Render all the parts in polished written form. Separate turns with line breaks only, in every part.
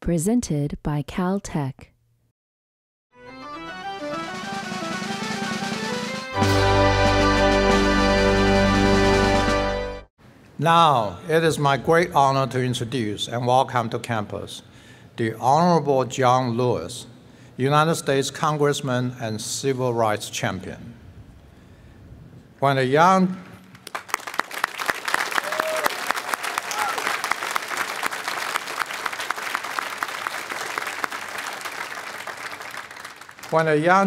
presented by Caltech.
Now, it is my great honor to introduce and welcome to campus the Honorable John Lewis, United States Congressman and Civil Rights Champion. When a young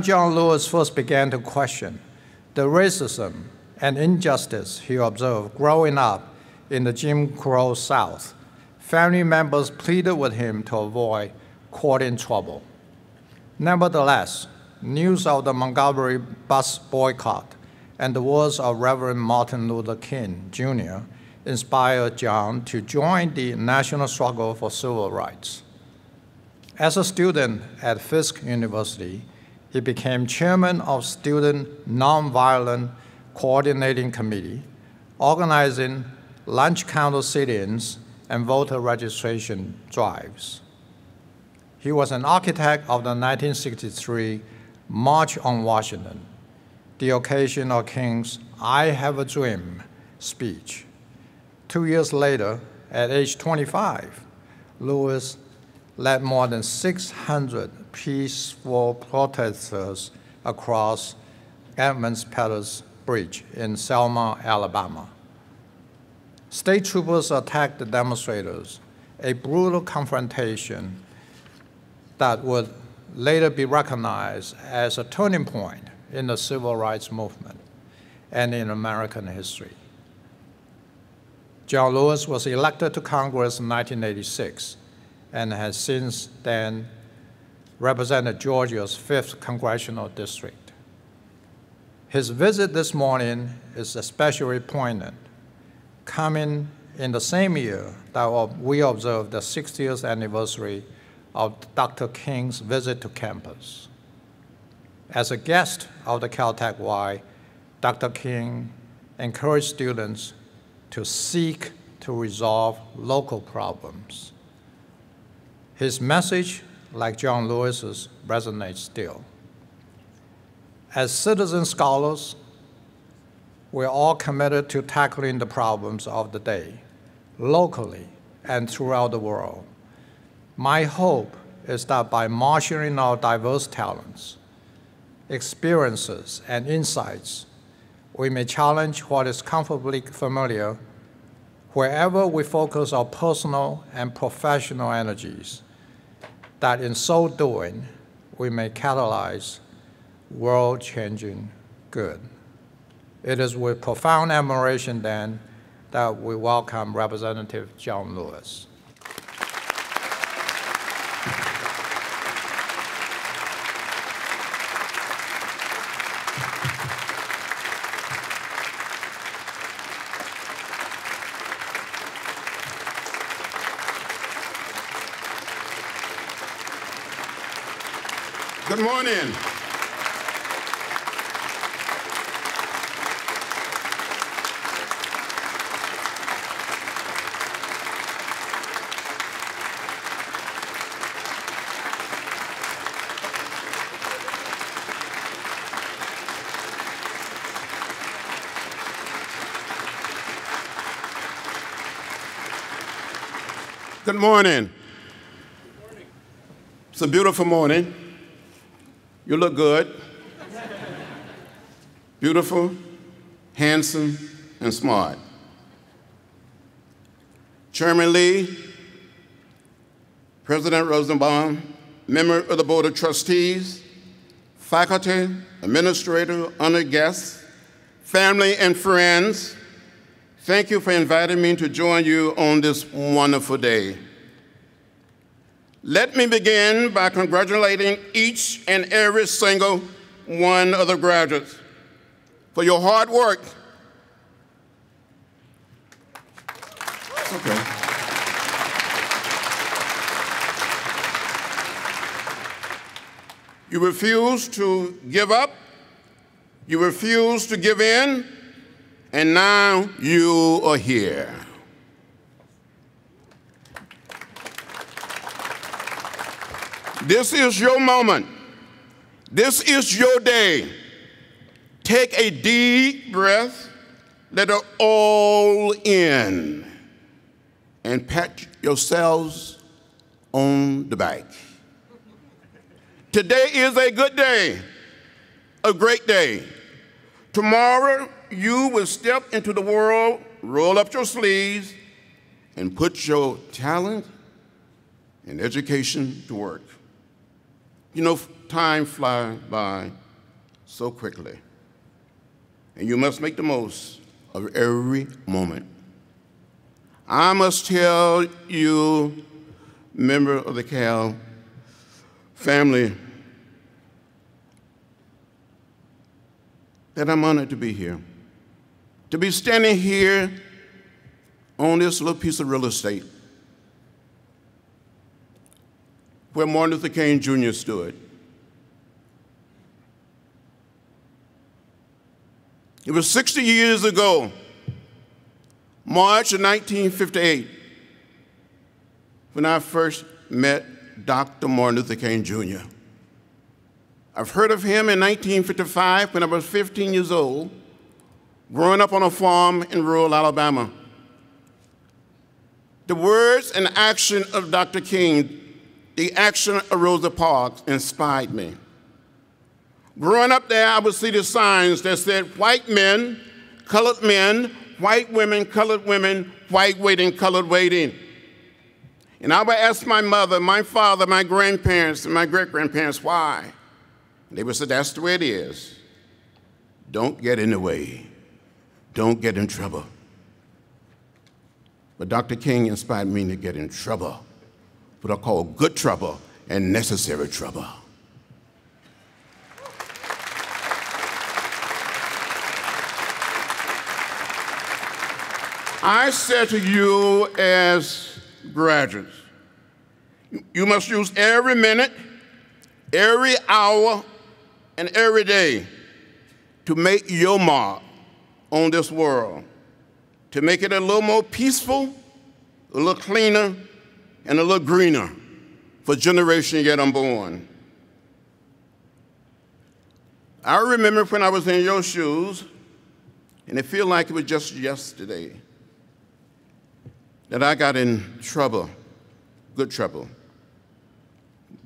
John Lewis first began to question the racism and injustice he observed growing up in the Jim Crow South, family members pleaded with him to avoid courting trouble. Nevertheless, news of the Montgomery bus boycott and the words of Reverend Martin Luther King, Jr. inspired John to join the national struggle for civil rights. As a student at Fisk University, he became chairman of Student Nonviolent Coordinating Committee, organizing lunch counter sit-ins and voter registration drives. He was an architect of the 1963 March on Washington, the occasion of King's "I Have a Dream" speech. 2 years later, at age 25, Lewis led more than 600 peaceful protesters across Edmunds Pettus Bridge in Selma, Alabama. State troopers attacked the demonstrators, a brutal confrontation that would later be recognized as a turning point in the civil rights movement and in American history. John Lewis was elected to Congress in 1986 and has since then represented Georgia's 5th congressional district. His visit this morning is especially poignant, coming in the same year that we observe the 60th anniversary of Dr. King's visit to campus. As a guest of the Caltech Y, Dr. King encouraged students to seek to resolve local problems. His message, like John Lewis's, resonates still. As citizen scholars, we're all committed to tackling the problems of the day, locally and throughout the world. My hope is that by marshaling our diverse talents, experiences, and insights, we may challenge what is comfortably familiar wherever we focus our personal and professional energies, that in so doing, we may catalyze world-changing good. It is with profound admiration, then, that we welcome Representative John Lewis.
Good morning. Good morning. It's a beautiful morning. You look good. Beautiful, handsome, and smart. Chairman Lee, President Rosenbaum, member of the Board of Trustees, faculty, administrator, honored guests, family, and friends, thank you for inviting me to join you on this wonderful day. Let me begin by congratulating each and every single one of the graduates for your hard work. Okay. You refuse to give up, you refuse to give in, and now you are here. This is your moment. This is your day. Take a deep breath, let it all in, and pat yourselves on the back. Today is a good day, a great day. Tomorrow, you will step into the world, roll up your sleeves, and put your talent and education to work. You know, time flies by so quickly, and you must make the most of every moment. I must tell you, member of the Cal family, that I'm honored to be here, to be standing here on this little piece of real estate where Martin Luther King Jr. stood. It was 60 years ago, March of 1958, when I first met Dr. Martin Luther King Jr. I've heard of him in 1955 when I was 15 years old, growing up on a farm in rural Alabama. The words and action of Dr. King, the action of Rosa Parks, inspired me. Growing up there, I would see the signs that said white men, white women, colored women, white waiting, colored waiting. And I would ask my mother, my father, my grandparents, and my great-grandparents why. They would say, that's the way it is. Don't get in the way. Don't get in trouble. But Dr. King inspired me to get in trouble, what I call good trouble and necessary trouble. I said to you as graduates, you must use every minute, every hour, and every day to make your mark on this world, to make it a little more peaceful, a little cleaner, and a little greener for generations yet unborn. I remember when I was in your shoes, and it feels like it was just yesterday, that I got in trouble, good trouble,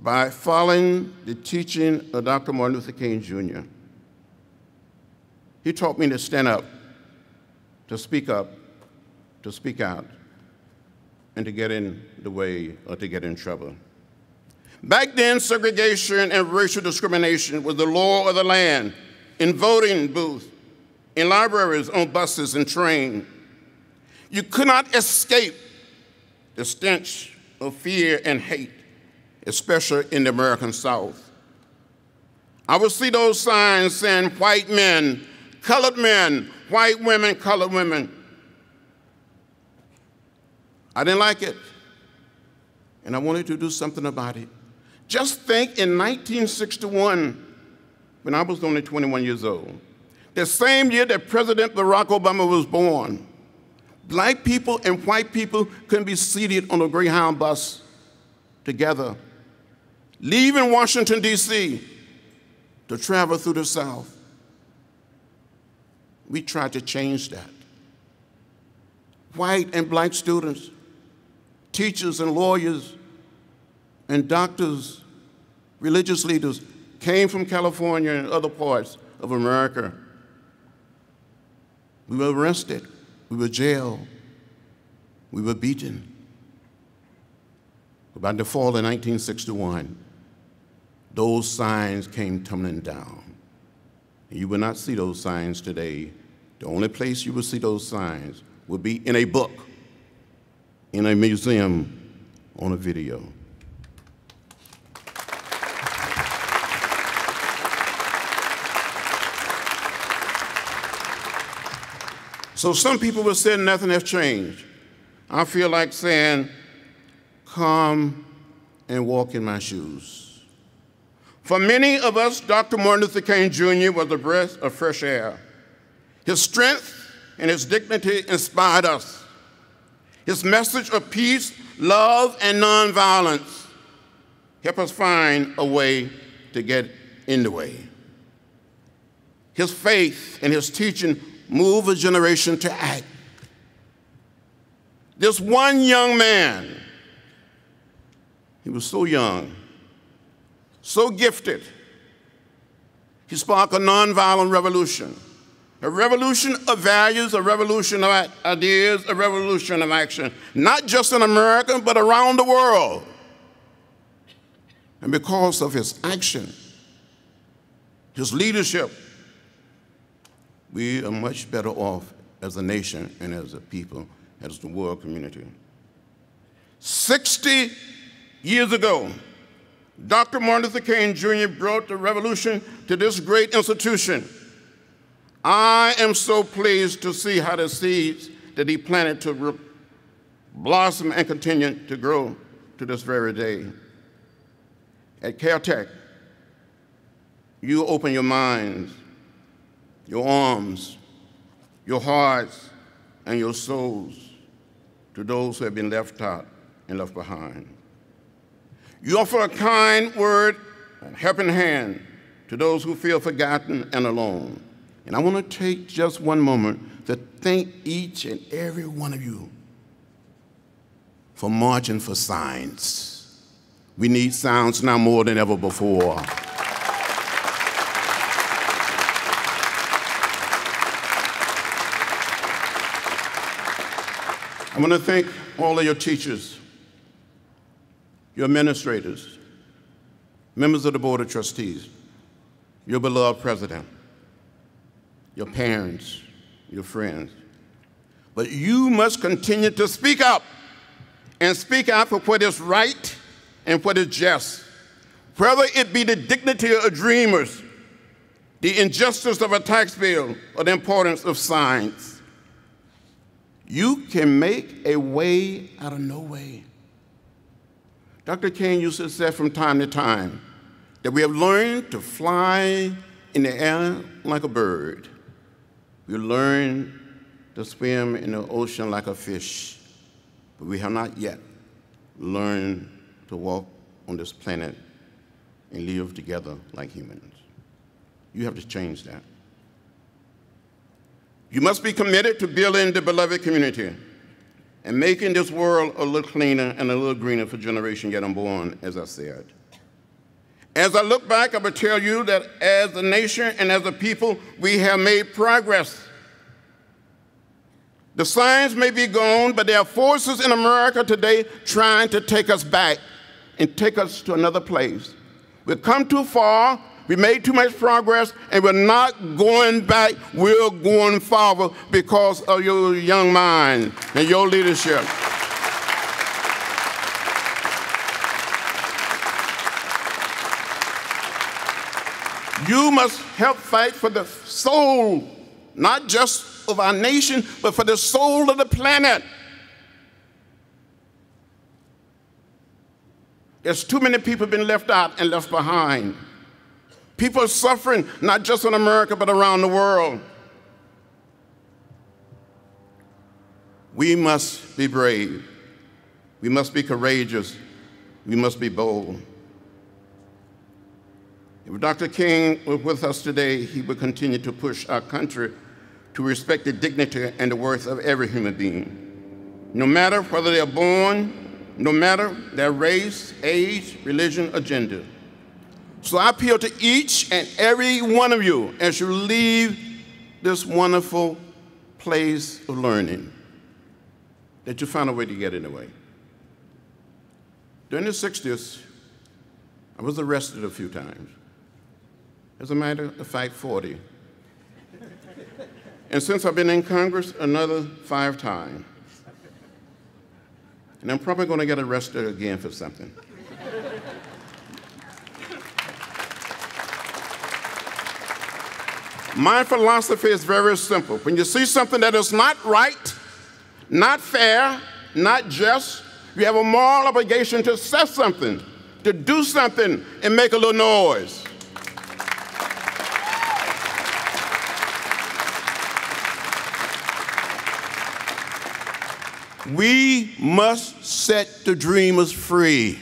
by following the teaching of Dr. Martin Luther King Jr. He taught me to stand up, to speak out, and to get in the way or to get in trouble. Back then, segregation and racial discrimination was the law of the land, in voting booths, in libraries, on buses and trains. You could not escape the stench of fear and hate, especially in the American South. I would see those signs saying white men, white women, colored women. I didn't like it, and I wanted to do something about it. Just think in 1961, when I was only 21 years old, the same year that President Barack Obama was born, black people and white people couldn't be seated on a Greyhound bus together, leaving Washington, D.C. to travel through the South. We tried to change that. White and black students, teachers and lawyers and doctors, religious leaders came from California and other parts of America. We were arrested. We were jailed. We were beaten. By the fall of 1961, those signs came tumbling down. And you will not see those signs today. The only place you will see those signs will be in a book, in a museum, on a video. So some people will say nothing has changed. I feel like saying, come and walk in my shoes. For many of us, Dr. Martin Luther King Jr. was a breath of fresh air. His strength and his dignity inspired us. His message of peace, love, and nonviolence help us find a way to get in the way. His faith and his teaching move a generation to act. This one young man, he was so young, so gifted. He sparked a nonviolent revolution, a revolution of values, a revolution of ideas, a revolution of action, not just in America, but around the world. And because of his action, his leadership, we are much better off as a nation and as a people, as the world community. 60 years ago, Dr. Martin Luther King Jr. brought the revolution to this great institution. I am so pleased to see how the seeds that he planted to blossom and continue to grow to this very day. At Caltech, you open your minds, your arms, your hearts, and your souls to those who have been left out and left behind. You offer a kind word and helping hand to those who feel forgotten and alone. And I want to take just one moment to thank each and every one of you for marching for science. We need science now more than ever before. I want to thank all of your teachers, your administrators, members of the Board of Trustees, your beloved president, your parents, your friends. But you must continue to speak up and speak out for what is right and what is just, whether it be the dignity of dreamers, the injustice of a tax bill, or the importance of science. You can make a way out of no way. Dr. King used to say from time to time that we have learned to fly in the air like a bird. We learn to swim in the ocean like a fish, but we have not yet learned to walk on this planet and live together like humans. You have to change that. You must be committed to building the beloved community and making this world a little cleaner and a little greener for generations yet unborn, as I said. As I look back, I will tell you that as a nation and as a people, we have made progress. The science may be gone, but there are forces in America today trying to take us back and take us to another place. We've come too far, we made too much progress, and we're not going back, we're going forward because of your young mind and your leadership. You must help fight for the soul, not just of our nation, but for the soul of the planet. There's too many people been left out and left behind. People are suffering, not just in America, but around the world. We must be brave. We must be courageous. We must be bold. If Dr. King was with us today, he would continue to push our country to respect the dignity and the worth of every human being, no matter whether they're born, no matter their race, age, religion, or gender. So I appeal to each and every one of you as you leave this wonderful place of learning, that you find a way to get in the way. During the 60s, I was arrested a few times. As a matter of fact, 40. And since I've been in Congress, another 5 times. And I'm probably going to get arrested again for something. My philosophy is very simple. When you see something that is not right, not fair, not just, you have a moral obligation to say something, to do something, and make a little noise. We must set the dreamers free.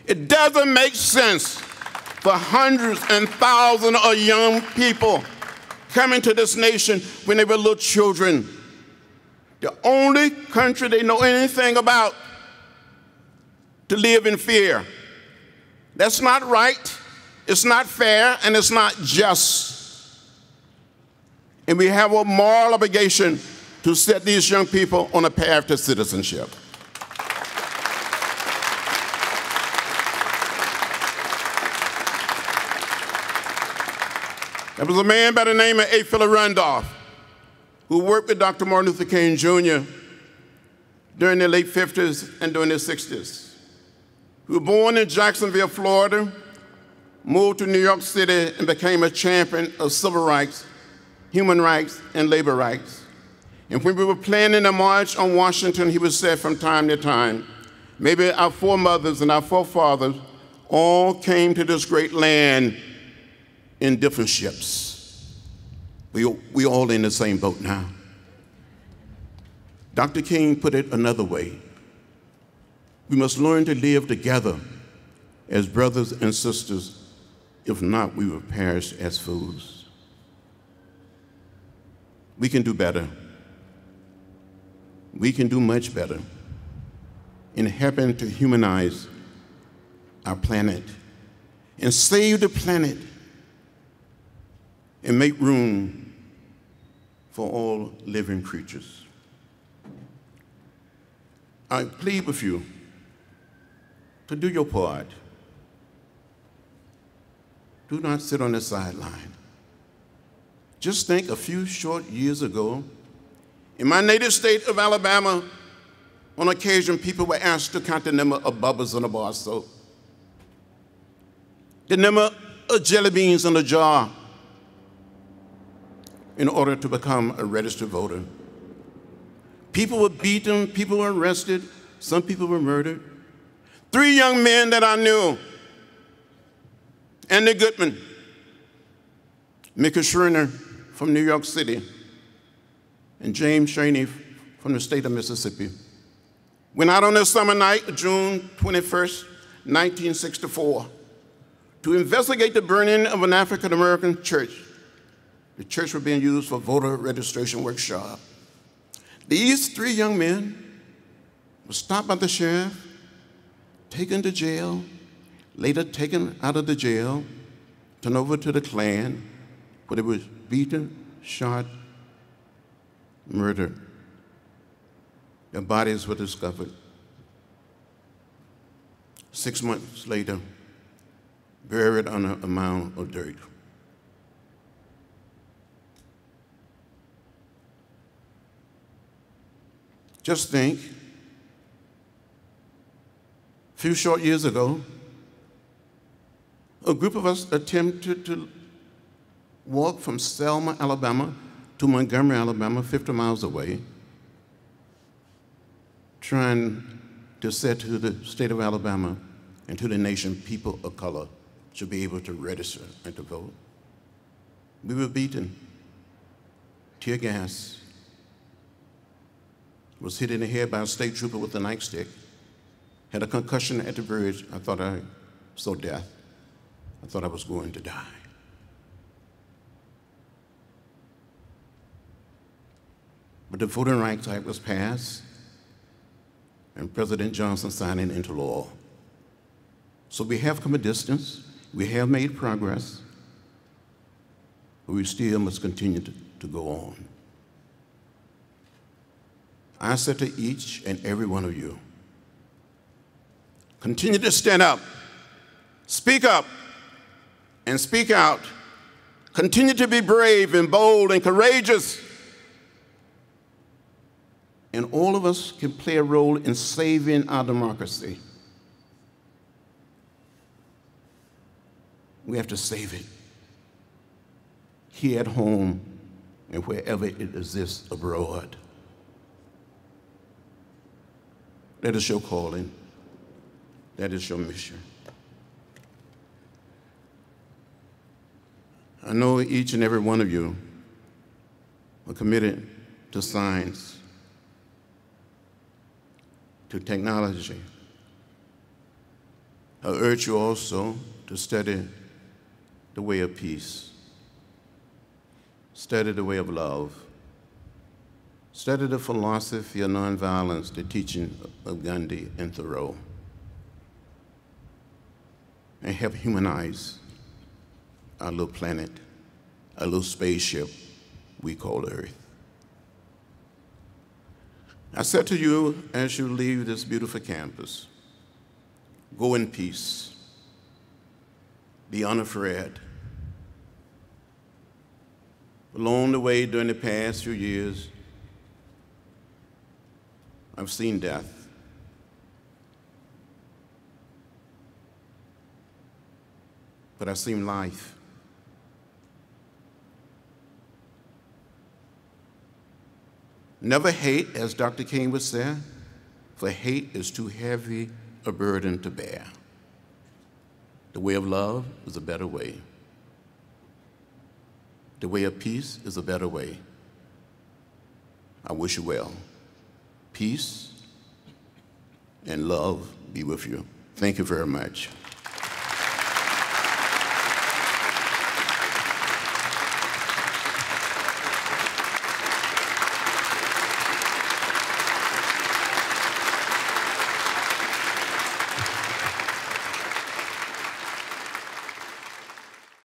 It doesn't make sense for hundreds and thousands of young people coming to this nation when they were little children. The only country they know anything about to live in fear. That's not right, it's not fair, and it's not just. And we have a moral obligation to set these young people on a path to citizenship. There was a man by the name of A. Philip Randolph who worked with Dr. Martin Luther King Jr. during the late 50s and during the 60s. He was born in Jacksonville, Florida, moved to New York City, and became a champion of civil rights, human rights, and labor rights. And when we were planning a march on Washington, he would say from time to time, maybe our foremothers and our forefathers all came to this great land in different ships. We all in the same boat now. Dr. King put it another way. We must learn to live together as brothers and sisters. If not, we will perish as fools. We can do better. We can do much better in helping to humanize our planet and save the planet and make room for all living creatures. I plead with you to do your part. Do not sit on the sideline. Just think a few short years ago, in my native state of Alabama, on occasion, people were asked to count the number of bubbles in a bar of soap, the number of jelly beans in a jar, in order to become a registered voter. People were beaten, people were arrested, some people were murdered. 3 young men that I knew, Andy Goodman, Mickey Schreiner from New York City, and James Shaney from the state of Mississippi, went out on a summer night, June 21st, 1964, to investigate the burning of an African-American church. The church was being used for voter registration workshop. These 3 young men were stopped by the sheriff, taken to jail, later taken out of the jail, turned over to the Klan, where they were beaten, shot, murdered. Their bodies were discovered. 6 months later, buried under a mound of dirt. Just think, a few short years ago, a group of us attempted to walk from Selma, Alabama to Montgomery, Alabama, 50 miles away, trying to say to the state of Alabama and to the nation, people of color should be able to register and to vote. We were beaten, tear gas, was hit in the head by a state trooper with a nightstick, had a concussion at the bridge. I thought I saw death. I thought I was going to die. But the Voting Rights Act was passed, and President Johnson signed it into law. So we have come a distance, we have made progress, but we still must continue to go on. I said to each and every one of you, continue to stand up, and speak out. Continue to be brave and bold and courageous. And all of us can play a role in saving our democracy. We have to save it here at home and wherever it exists abroad. That is your calling. That is your mission. I know each and every one of you are committed to science, to technology, I urge you also to study the way of peace, study the way of love, study the philosophy of nonviolence, the teaching of Gandhi and Thoreau, and help humanize our little planet, our little spaceship we call Earth. I said to you as you leave this beautiful campus, go in peace, be unafraid. Along the way during the past few years, I've seen death. But I've seen life. Never hate, as Dr. King would say, for hate is too heavy a burden to bear. The way of love is a better way. The way of peace is a better way. I wish you well. Peace and love be with you. Thank you very much.